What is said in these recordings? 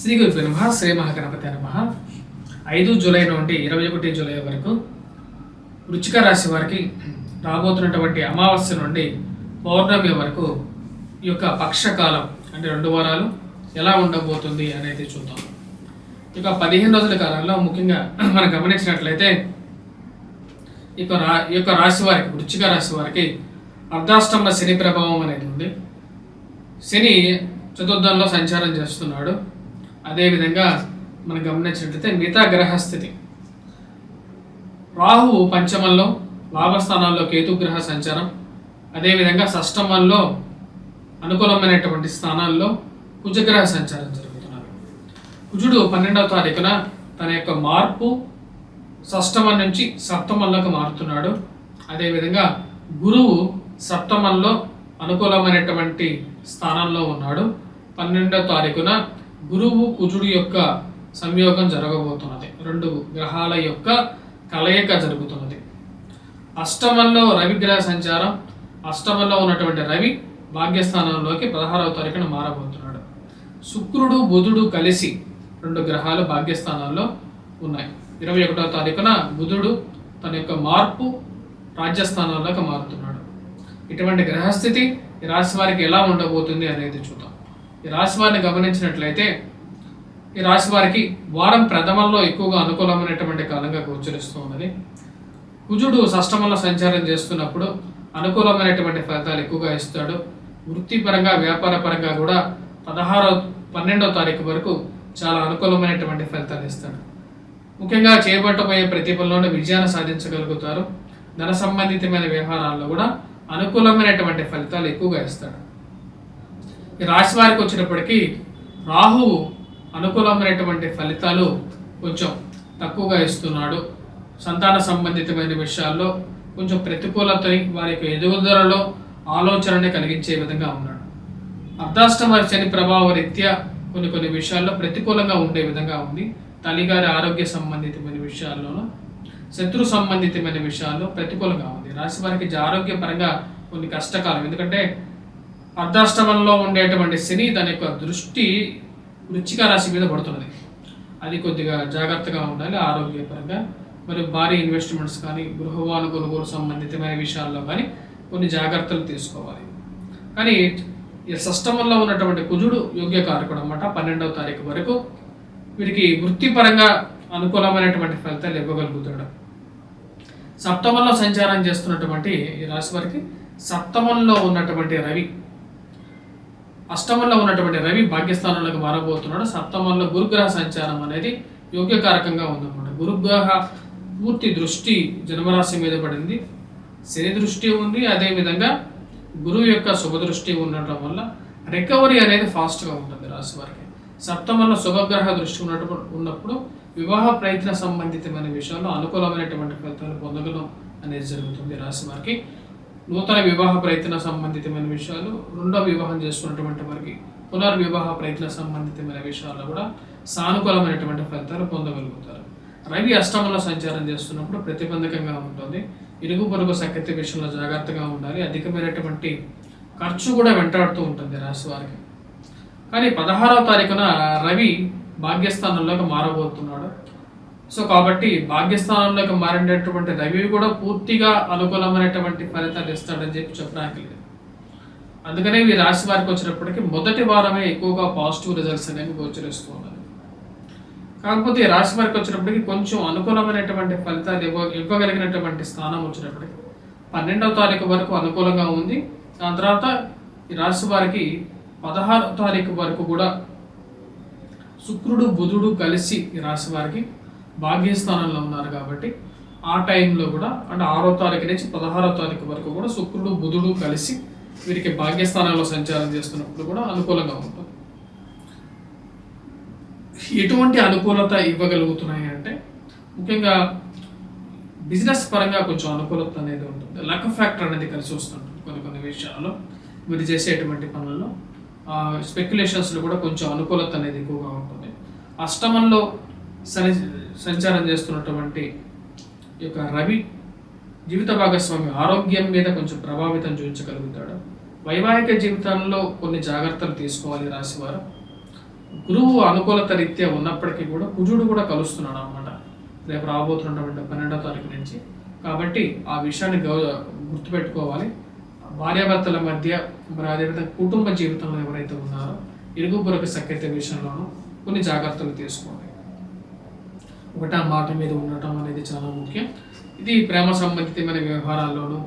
శ్రీ గురుభ్యో నమః. శ్రీ మహాగణపతి నమః. 5 జూలై నుండి 21 జూలై వరకు వృశ్చిక రాశి వారికి రాబోతున్నటువంటి అమావాస్య నుండి పౌర్ణమి వరకు ఈ యొక్క పక్షకాలం అంటే 2 వారాలు ఎలా ఉండబోతుంది అనేది చూద్దాం. ఇక 15 రోజుల కాలంలో ముఖ్యంగా మనం గమనించినట్లయితే ఈ యొక్క రాశి వారికి వృశ్చిక రాశి వారికి అర్ధాష్టమ శని ప్రభావం అనేది ఉంది. శని చతుర్థంలో సంచారం చేస్తున్నాడు. అదేవిధంగా మనం గమనించినట్లయితే మిగతా గ్రహస్థితి రాహువు పంచమంలో, లాభస్థానాల్లో కేతుగ్రహ సంచారం, అదేవిధంగా షష్టమంలో అనుకూలమైనటువంటి స్థానాల్లో కుజగ్రహ సంచారం జరుగుతున్నారు. కుజుడు 12వ తారీఖున తన యొక్క మార్పు షష్టమం నుంచి సప్తమంలోకి మారుతున్నాడు. అదేవిధంగా గురువు సప్తమంలో అనుకూలమైనటువంటి స్థానంలో ఉన్నాడు. 12వ తారీఖున గురువు కుజుడు యొక్క సంయోగం జరగబోతున్నది. 2 గ్రహాల యొక్క కలయిక జరుగుతున్నది. అష్టమంలో రవి గ్రహ సంచారం, అష్టమంలో ఉన్నటువంటి రవి భాగ్యస్థానంలోకి 16వ తారీఖున మారబోతున్నాడు. శుక్రుడు బుధుడు కలిసి 2 గ్రహాలు భాగ్యస్థానాల్లో ఉన్నాయి. 21వ తారీఖున బుధుడు తన యొక్క మార్పు రాజ్యస్థానంలోకి మారుతున్నాడు. ఇటువంటి గ్రహస్థితి ఈ రాశి వారికి ఎలా ఉండబోతుంది అనేది చూద్దాం. ఈ రాశి వారిని గమనించినట్లయితే ఈ రాశి వారికి వారం ప్రథమంలో ఎక్కువగా అనుకూలమైనటువంటి కాలంగా గోచరిస్తూ ఉన్నది. కుజుడు షష్టమంలో సంచారం చేస్తున్నప్పుడు అనుకూలమైనటువంటి ఫలితాలు ఎక్కువగా ఇస్తాడు. వృత్తిపరంగా వ్యాపార పరంగా కూడా 12వ తారీఖు వరకు చాలా అనుకూలమైనటువంటి ఫలితాలు ఇస్తాడు. ముఖ్యంగా చేపట్టబోయే ప్రతి పనిలోనే విజయాన్ని సాధించగలుగుతారు. ధన సంబంధితమైన వ్యవహారాల్లో కూడా అనుకూలమైనటువంటి ఫలితాలు ఎక్కువగా ఇస్తాడు. ఈ రాశి వారికి వచ్చినప్పటికీ రాహువు అనుకూలమైనటువంటి ఫలితాలు కొంచెం తక్కువగా ఇస్తున్నాడు. సంతాన సంబంధితమైన విషయాల్లో కొంచెం ప్రతికూలతని వారి యొక్క ఎదుగుదలలో ఆలోచనని కలిగించే విధంగా ఉన్నాడు. అర్ధాష్టమ శని ప్రభావ రీత్యా కొన్ని విషయాల్లో ప్రతికూలంగా ఉండే విధంగా ఉంది. తల్లిగారి ఆరోగ్య సంబంధితమైన విషయాల్లోనూ శత్రు సంబంధితమైన విషయాల్లో ప్రతికూలంగా ఉంది. రాశి వారికి ఆరోగ్యపరంగా కొన్ని కష్టకాలం. ఎందుకంటే అర్ధాష్టమంలో ఉండేటువంటి శని దాని యొక్క దృష్టి వృశ్చిక రాశి మీద పడుతున్నది. అది కొద్దిగా జాగ్రత్తగా ఉండాలి ఆరోగ్యపరంగా. మరియు భారీ ఇన్వెస్ట్మెంట్స్ కానీ గృహవాహన కొనుగోలు సంబంధితమైన విషయాల్లో కానీ కొన్ని జాగ్రత్తలు తీసుకోవాలి. కానీ ఈ షష్టమంలో ఉన్నటువంటి కుజుడు యోగ్యకారకుడు అన్నమాట. 12వ తారీఖు వరకు వీరికి వృత్తిపరంగా అనుకూలమైనటువంటి ఫలితాలు ఇవ్వగలుగుతాడు. సప్తమంలో సంచారం చేస్తున్నటువంటి ఈ రాశి వారికి సప్తమంలో ఉన్నటువంటి రవి, అష్టమంలో ఉన్నటువంటి రవి భాగ్యస్థానంలోకి మారబోతున్నాడు. సప్తమంలో గురుగ్రహ సంచారం అనేది యోగ్యకారకంగా ఉందన్నమాట. గురుగ్రహ పూర్తి దృష్టి జన్మరాశి మీద పడింది. శని దృష్టి ఉంది. అదేవిధంగా గురువు యొక్క శుభదృష్టి ఉండటం వల్ల రికవరీ అనేది ఫాస్ట్గా ఉంటుంది రాశి వారికి. సప్తమంలో శుభగ్రహ దృష్టి ఉన్నప్పుడు వివాహ ప్రయత్న సంబంధితమైన విషయాల్లో అనుకూలమైనటువంటి ఫలితాలు పొందగలం అనేది జరుగుతుంది రాశి వారికి. నూతన వివాహ ప్రయత్న సంబంధితమైన విషయాలు, రెండో వివాహం చేస్తున్నటువంటి వారికి పునర్వివాహ ప్రయత్న సంబంధితమైన విషయాల్లో కూడా సానుకూలమైనటువంటి ఫలితాలు పొందగలుగుతారు. రవి అష్టమంలో సంచారం చేస్తున్నప్పుడు ప్రతిబంధకంగా ఉంటుంది. ఇరుగు పొరుగు సఖ్యత విషయంలో జాగ్రత్తగా ఉండాలి. అధికమైనటువంటి ఖర్చు కూడా వెంటాడుతూ ఉంటుంది రాశి వారికి. కానీ 16వ తారీఖున రవి భాగ్యస్థానంలోకి మారబోతున్నాడు. సో కాబట్టి భాగ్యస్థానంలోకి మారినటువంటి రవి కూడా పూర్తిగా అనుకూలమైనటువంటి ఫలితాలు ఇస్తాడని చెప్పడానికి లేదు. అందుకనే ఈ రాశి వారికి వచ్చినప్పటికీ మొదటి వారమే ఎక్కువగా పాజిటివ్ రిజల్ట్స్ అనేవి గోచరిస్తూ ఉన్నది. కాకపోతే ఈ రాశి వారికి వచ్చినప్పటికీ కొంచెం అనుకూలమైనటువంటి ఫలితాలు ఇవ్వగలిగినటువంటి స్థానం వచ్చినప్పటికీ 12వ తారీఖు వరకు అనుకూలంగా ఉంది. దాని తర్వాత ఈ రాశి వారికి 16వ తారీఖు వరకు కూడా శుక్రుడు బుధుడు కలిసి ఈ రాశి వారికి భాగ్యస్థానంలో ఉన్నారు. కాబట్టి ఆ టైంలో కూడా అంటే 6వ తారీఖు నుంచి 16వ తారీఖు వరకు కూడా శుక్రుడు బుధుడు కలిసి వీరికి భాగ్యస్థానంలో సంచారం చేస్తున్నప్పుడు కూడా అనుకూలంగా ఉంటుంది. ఎటువంటి అనుకూలత ఇవ్వగలుగుతున్నాయి అంటే ముఖ్యంగా బిజినెస్ పరంగా కొంచెం అనుకూలత అనేది ఉంటుంది. లక్ ఫ్యాక్టర్ అనేది కలిసి వస్తుంటుంది కొన్ని విషయాల్లో. వీరు చేసేటువంటి పనుల్లో స్పెక్యులేషన్స్లో కూడా కొంచెం అనుకూలత అనేది ఎక్కువగా ఉంటుంది. అష్టమంలో సంచారం చేస్తున్నటువంటి ఈ యొక్క రవి జీవిత భాగస్వామి ఆరోగ్యం మీద కొంచెం ప్రభావితం చూపించగలుగుతాడు. వైవాహిక జీవితంలో కొన్ని జాగ్రత్తలు తీసుకోవాలి రాశివారు. గురువు అనుకూలత రీత్యా ఉన్నప్పటికీ కూడా కుజుడు కూడా కలుస్తున్నాడు అన్నమాట రేపు రాబోతున్నటువంటి 12వ తారీఖు నుంచి. కాబట్టి ఆ విషయాన్ని గుర్తుపెట్టుకోవాలి. భార్యాభర్తల మధ్య మరి అదేవిధంగా కుటుంబ జీవితంలో ఎవరైతే ఉన్నారో ఇరుగు పొరుగు సఖ్యత విషయంలోనూ కొన్ని జాగ్రత్తలు తీసుకోండి. ఒకటా మాట మీద ఉండటం అనేది చాలా ముఖ్యం. ఇది ప్రేమ సంబంధితమైన వ్యవహారాల్లోనూ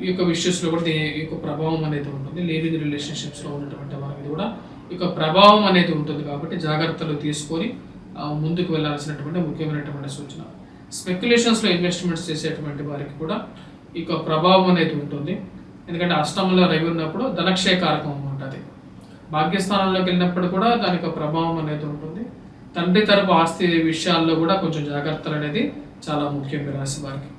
ఈ యొక్క విషయస్లో కూడా ఈ యొక్క ప్రభావం అనేది ఉంటుంది. లివింగ్ రిలేషన్షిప్స్లో ఉన్నటువంటి వారి మీద కూడా ఈ యొక్క ప్రభావం అనేది ఉంటుంది. కాబట్టి జాగ్రత్తలు తీసుకొని ముందుకు వెళ్ళాల్సినటువంటి ముఖ్యమైనటువంటి సూచన. స్పెక్యులేషన్స్లో ఇన్వెస్ట్మెంట్స్ చేసేటువంటి వారికి కూడా ఈ యొక్క ప్రభావం అనేది ఉంటుంది. ఎందుకంటే అష్టమంలో రవి ఉన్నప్పుడు ధనక్షయకారకం ఉంటుంది. భాగ్యస్థానంలోకి వెళ్ళినప్పుడు కూడా దానికి ప్రభావం అనేది ఉంటుంది. తండ్రి తరపు ఆస్తి విషయాల్లో కూడా కొంచెం జాగ్రత్తలు అనేది చాలా ముఖ్యం ఈ రాశి వారికి.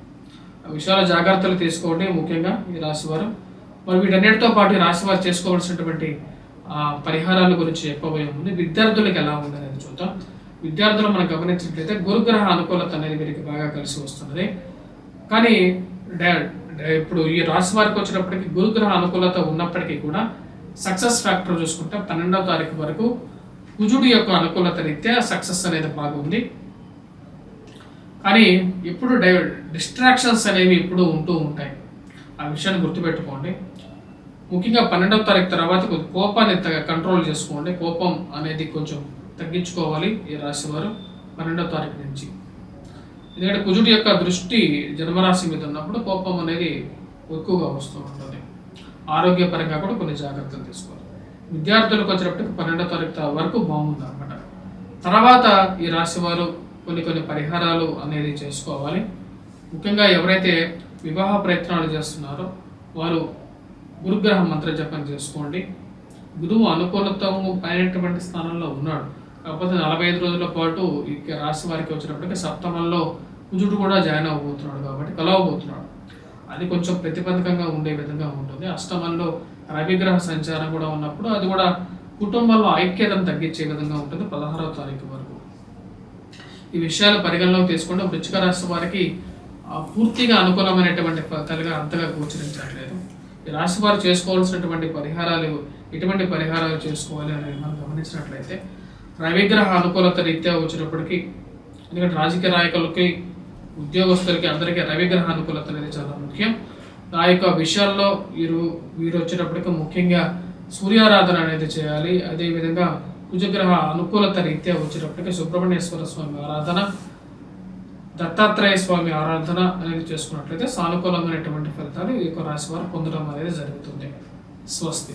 ఆ విషయాల్లో జాగ్రత్తలు తీసుకోండి ముఖ్యంగా ఈ రాశి వారు. మరి వీటన్నిటితో పాటు ఈ రాశి వారు చేసుకోవాల్సినటువంటి పరిహారాల గురించి చెప్పబోయే ముందు విద్యార్థులకు ఎలా ఉందనేది చూద్దాం. విద్యార్థులు మనం గమనించినట్లయితే గురుగ్రహ అనుకూలత అనేది వీరికి బాగా కలిసి వస్తున్నది. కానీ ఇప్పుడు ఈ రాశి వారికి వచ్చినప్పటికీ గురుగ్రహ అనుకూలత ఉన్నప్పటికీ కూడా సక్సెస్ ఫ్యాక్టర్ చూసుకుంటే 12వ తారీఖు వరకు కుజుడు యొక్క అనుకూలత రీత్యా సక్సెస్ అనేది బాగుంది. కానీ ఇప్పుడు డిస్ట్రాక్షన్స్ అనేవి ఇప్పుడు ఉంటూ ఉంటాయి. ఆ విషయాన్ని గుర్తుపెట్టుకోండి. ముఖ్యంగా 12వ తారీఖు తర్వాత కోపాన్ని కంట్రోల్ చేసుకోండి. కోపం అనేది కొంచెం తగ్గించుకోవాలి ఈ రాశి వారు 12వ తారీఖు నుంచి. ఎందుకంటే కుజుడు యొక్క దృష్టి జన్మరాశి మీద ఉన్నప్పుడు కోపం అనేది ఎక్కువగా వస్తూ ఉంటుంది. ఆరోగ్యపరంగా కూడా కొన్ని జాగ్రత్తలు తీసుకోవాలి. విద్యార్థులకు వచ్చినప్పటికి 12వ తారీఖు వరకు బాగుంది అనమాట. తర్వాత ఈ రాశి వారు కొన్ని పరిహారాలు అనేది చేసుకోవాలి. ముఖ్యంగా ఎవరైతే వివాహ ప్రయత్నాలు చేస్తున్నారో వారు గురుగ్రహ మంత్ర జపం చేసుకోండి. గురువు అనుకూలతము అయినటువంటి స్థానంలో ఉన్నాడు. కాకపోతే 45 రోజుల పాటు ఈ రాశి వారికి వచ్చినప్పటికీ సప్తమంలో కుజుడు కూడా జాయిన్ అవ్వబోతున్నాడు కాబట్టి కలవబోతున్నాడు. అది కొంచెం ప్రతిబంధకంగా ఉండే విధంగా ఉంటుంది. అష్టమంలో రవిగ్రహ సంచారం కూడా ఉన్నప్పుడు అది కూడా కుటుంబంలో ఐక్యతను తగ్గించే విధంగా ఉంటుంది 16వ తారీఖు వరకు. ఈ విషయాలు పరిగణలోకి తీసుకుంటే వృశ్చిక రాశి వారికి పూర్తిగా అనుకూలమైనటువంటి ఫలితాలుగా అంతగా గోచరించట్లేదు. ఈ రాశి వారు చేసుకోవాల్సినటువంటి పరిహారాలు ఎటువంటి పరిహారాలు చేసుకోవాలి అనేది మనం గమనించినట్లయితే రవిగ్రహ అనుకూలత రీత్యా వచ్చినప్పటికీ, ఎందుకంటే రాజకీయ నాయకులకి ఉద్యోగస్తులకి అందరికీ రవిగ్రహ అనుకూలత అనేది చాలా ముఖ్యం. ఆ యొక్క విషయాల్లో వీరు వచ్చేటప్పటికి ముఖ్యంగా సూర్యారాధన అనేది చేయాలి. అదేవిధంగా కుజగ్రహ అనుకూలత రీత్యా వచ్చేటప్పటికి సుబ్రహ్మణ్యేశ్వర స్వామి ఆరాధన, దత్తాత్రేయ స్వామి ఆరాధన అనేది చేసుకున్నట్లయితే సానుకూలమైనటువంటి ఫలితాలు ఈ యొక్క రాశి వారు పొందడం అనేది జరుగుతుంది. స్వస్తి.